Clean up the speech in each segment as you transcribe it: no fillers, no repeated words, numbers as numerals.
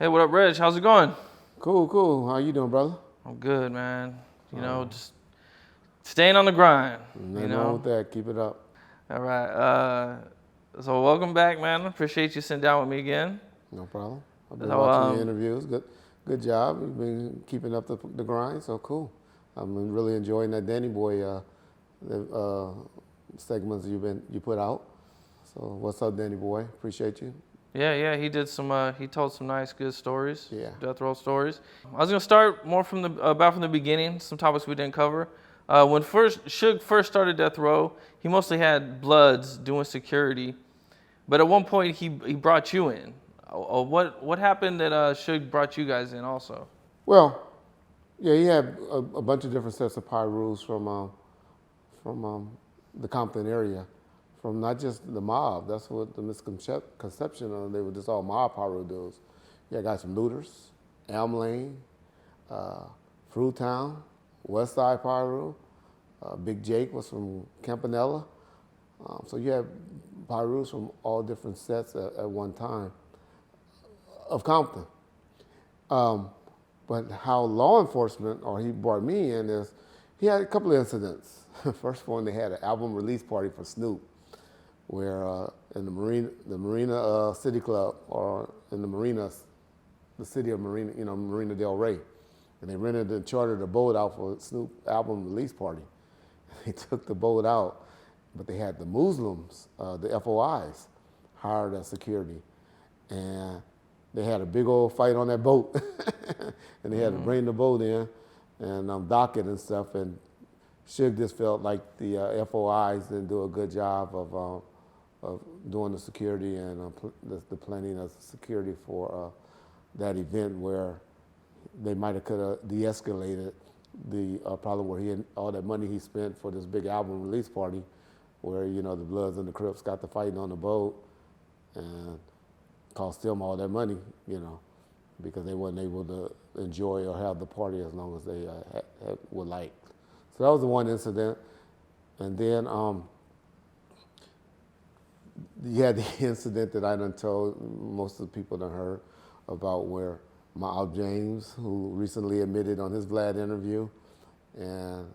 Hey, what up, Reg? How's it going? Cool. How you doing, brother? I'm good, man. Just staying on the grind. Nothing wrong with that. Keep it up. All right. So welcome back, man. Appreciate you sitting down with me again. No problem. I've been So, watching your interviews. Good job. You've been keeping up the grind, so cool. I'm really enjoying that Danny Boy segments you put out. So what's up, Danny Boy? Appreciate you. Yeah. He did some. He told some nice, good stories. Yeah. Death row stories. I was gonna start more from the beginning. Some topics we didn't cover. When Suge first started Death Row, he mostly had Bloods doing security, but at one point he brought you in. What happened that Suge brought you guys in also? Well, yeah, he had a bunch of different sets of Pyrus from the Compton area, from not just the mob. That's what the misconception of, they were just all mob Pyru dudes. You had guys from Looters, Elm Lane, Fruitown, West Side Pyru. Big Jake was from Campanella. So you had Pyrus from all different sets at one time of Compton. But how law enforcement, or he brought me in, is he had a couple of incidents. First one, they had an album release party for Snoop, where in the Marina City Club, or in the city of Marina Del Rey, and they rented and chartered a boat out for Snoop album release party. They took the boat out, but they had the Muslims, the FOIs, hired as security, and they had a big old fight on that boat, and they had to bring the boat in and dock it and stuff. And Suge just felt like the FOIs didn't do a good job of doing the security and the planning of security for that event, where they might have could have de-escalated the problem where he had all that money he spent for this big album release party, where the Bloods and the Crips got to fighting on the boat and cost them all that money, because they weren't able to enjoy or have the party as long as they would like. So that was the one incident. And then you had the incident that I done told, most of the people done heard about, where Miles James, who recently admitted on his Vlad interview, and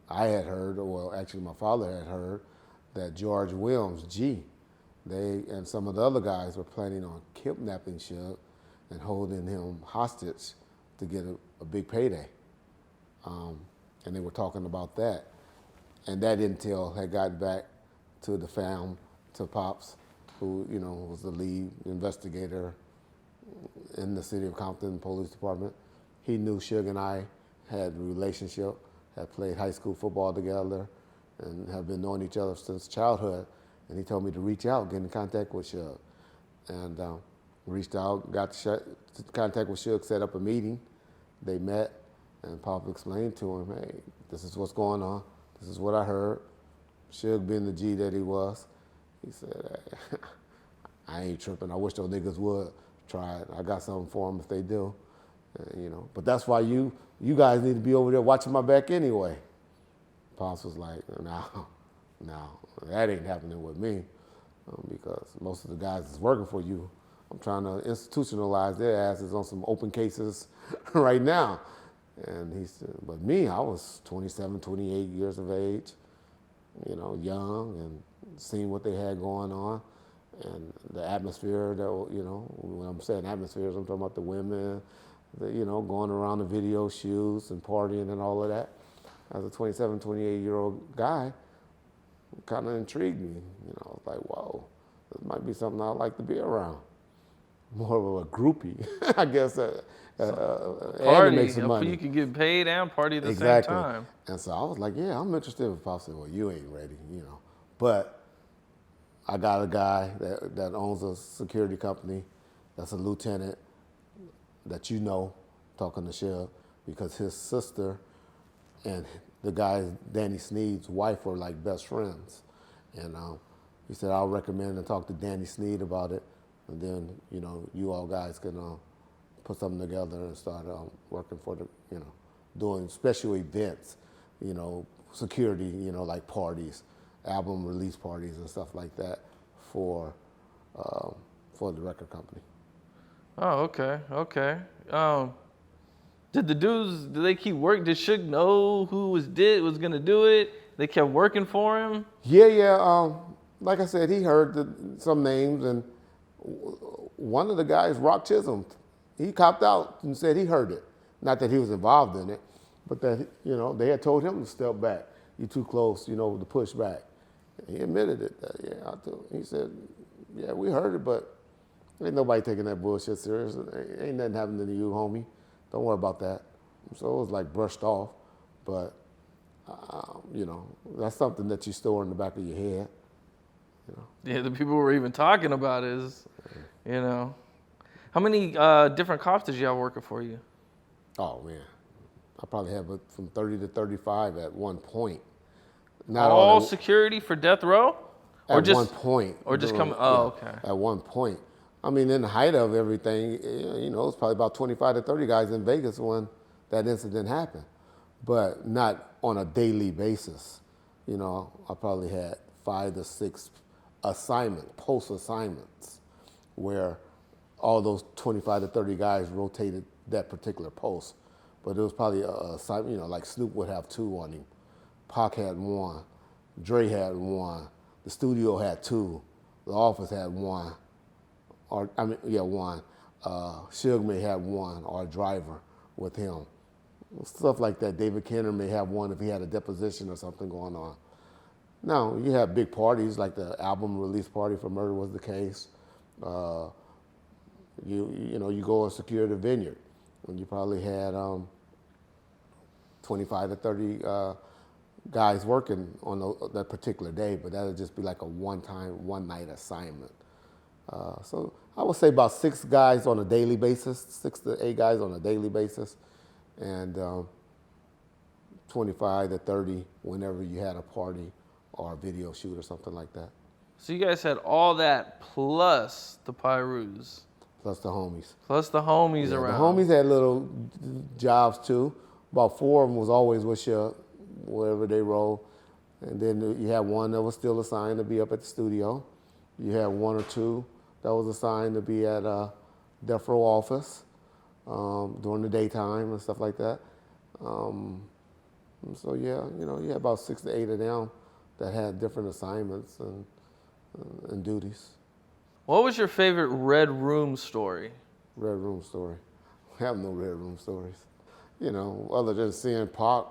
I had heard, well, actually my father had heard, that George Williams, G, they and some of the other guys were planning on kidnapping Suge and holding him hostage to get a big payday. And they were talking about that. And that intel had gotten back to the fam, to Pops, who was the lead investigator in the city of Compton Police Department. He knew Suge and I had a relationship, had played high school football together, and have been knowing each other since childhood. And he told me to reach out, get in contact with Suge. And reached out, got to contact with Suge, set up a meeting. They met, and Pop explained to him, hey, this is what's going on. This is what I heard. Suge, being the G that he was, he said, hey, I ain't tripping. I wish those niggas would try it. I got something for them if they do. But that's why you guys need to be over there watching my back anyway. Pops was like, no, that ain't happening with me, because most of the guys that's working for you, I'm trying to institutionalize their asses on some open cases right now. And he said, but me, I was 27, 28 years of age, young, and seeing what they had going on, and the atmosphere that, when I'm saying atmospheres, I'm talking about the women, going around the video shoots and partying and all of that. As a 27, 28-year-old guy, it kind of intrigued me. I was like, whoa, this might be something I'd like to be around. More of a groupie, I guess. Party, make some money. You can get paid and party at the Exactly. same time. And so I was like, yeah, I'm interested. But Pop said, well, you ain't ready, But I got a guy that owns a security company that's a lieutenant that talking to Suge, because his sister and the guy, Danny Sneed's wife, were like best friends. And he said, I'll recommend and talk to Danny Sneed about it. And then, you all guys can put something together and start working for doing special events, security, like parties, album release parties and stuff like that for the record company. Oh, okay, okay. Did the dudes? Did they keep work? Did Suge know who was gonna do it? They kept working for him. Yeah, yeah. Like I said, he heard some names, and one of the guys, Rock Chisholm, he copped out and said he heard it. Not that he was involved in it, but that they had told him to step back. You're too close, to push back. And he admitted it. He said, "Yeah, we heard it, but ain't nobody taking that bullshit serious. Ain't nothing happening to you, homie. Don't worry about that." So it was like brushed off, but that's something that you store in the back of your head. Yeah, the people were even talking about is, How many different cops did you have working for you? Oh man, I probably have from 30 to 35 at one point. Not all security for death row, or just one point, or just coming. Oh, okay. At one point, I mean, in the height of everything, it's probably about 25 to 30 guys in Vegas when that incident happened, but not on a daily basis. I probably had 5 to 6 post assignments, where all those 25 to 30 guys rotated that particular post. But it was probably a assignment, like Snoop would have 2 on him. Pac had 1. Dre had 1. The studio had 2. The office had 1. 1. Suge may have 1, or a driver with him. Stuff like that. David Kenner may have 1 if he had a deposition or something going on. Now, you have big parties, like the album release party for Murder Was the Case. You go and secure the Vineyard, and you probably had 25 to 30 guys working on that particular day, but that would just be like a one night assignment. So I would say about 6 guys on a daily basis, 6 to 8 guys on a daily basis, and 25 to 30 whenever you had a party or a video shoot or something like that. So you guys had all that plus the Pyrus. Plus the homies. Around. The homies had little jobs too. About 4 of them was always with Suge, wherever they roll. And then you had 1 that was still assigned to be up at the studio. You had 1 or 2 that was assigned to be at Death Row office during the daytime and stuff like that. So you had about 6 to 8 of them that had different assignments and duties. What was your favorite Red Room story? Red Room story? I have no Red Room stories. Other than seeing Pac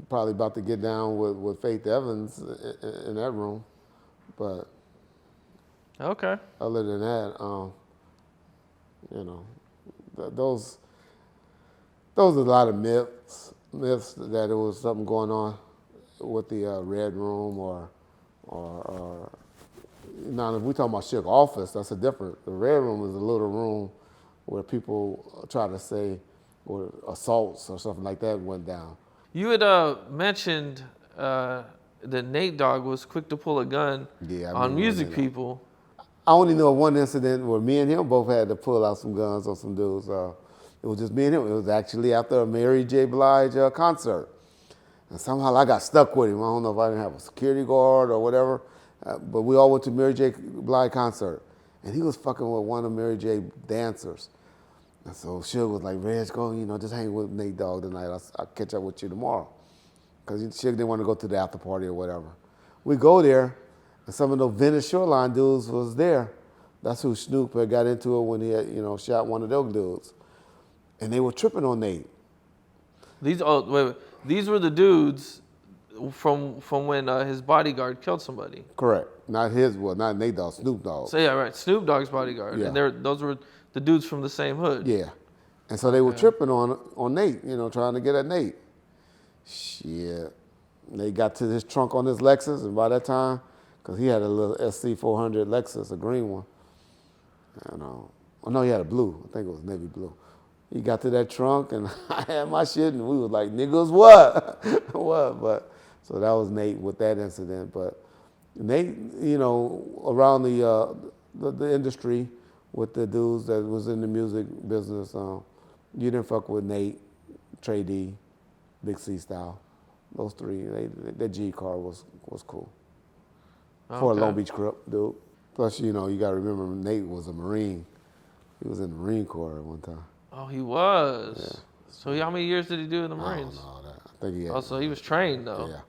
probably about to get down with Faith Evans in that room. But okay. Other than that, those are a lot of myths that there was something going on with the Red Room or now if we talking about Suge office, that's a different. The Red Room is a little room where people try to say or assaults or something like that went down. You had mentioned that Nate Dogg was quick to pull a gun on music people. I only know of one incident where me and him both had to pull out some guns on some dudes. It was just me and him. It was actually after a Mary J. Blige concert. And somehow I got stuck with him. I don't know if I didn't have a security guard or whatever, but we all went to Mary J. Blige concert. And he was fucking with one of Mary J. dancers. And so Suge was like, "Reg, go, just hang with Nate Dogg tonight. I'll catch up with you tomorrow." Because Suge didn't want to go to the after party or whatever. We go there, and some of those Venice Shoreline dudes was there. That's who Snoop had got into it when he had, shot one of those dudes. And they were tripping on Nate. These were the dudes from when his bodyguard killed somebody. Correct. Not Nate Dogg, Snoop Dogg. So yeah, right. Snoop Dogg's bodyguard. Yeah. And those were the dudes from the same hood. Yeah. And so they were tripping on Nate, trying to get at Nate. Shit. They got to his trunk on his Lexus, and by that time, because he had a little SC400 Lexus, a green one. No, he had a blue. I think it was navy blue. He got to that trunk, and I had my shit, and we was like, "Niggas, what?" What? But so that was Nate with that incident. But Nate, around the industry with the dudes that was in the music business, you didn't fuck with Nate, Trey D, Big C Style. Those 3, that G car was cool. Okay. For a Long Beach Crip dude. Plus, you got to remember Nate was a Marine. He was in the Marine Corps at one time. Oh, he was. Yeah. So how many years did he do in the I Marines? don't know that. I think he had. Oh, so he was trained though. Yeah.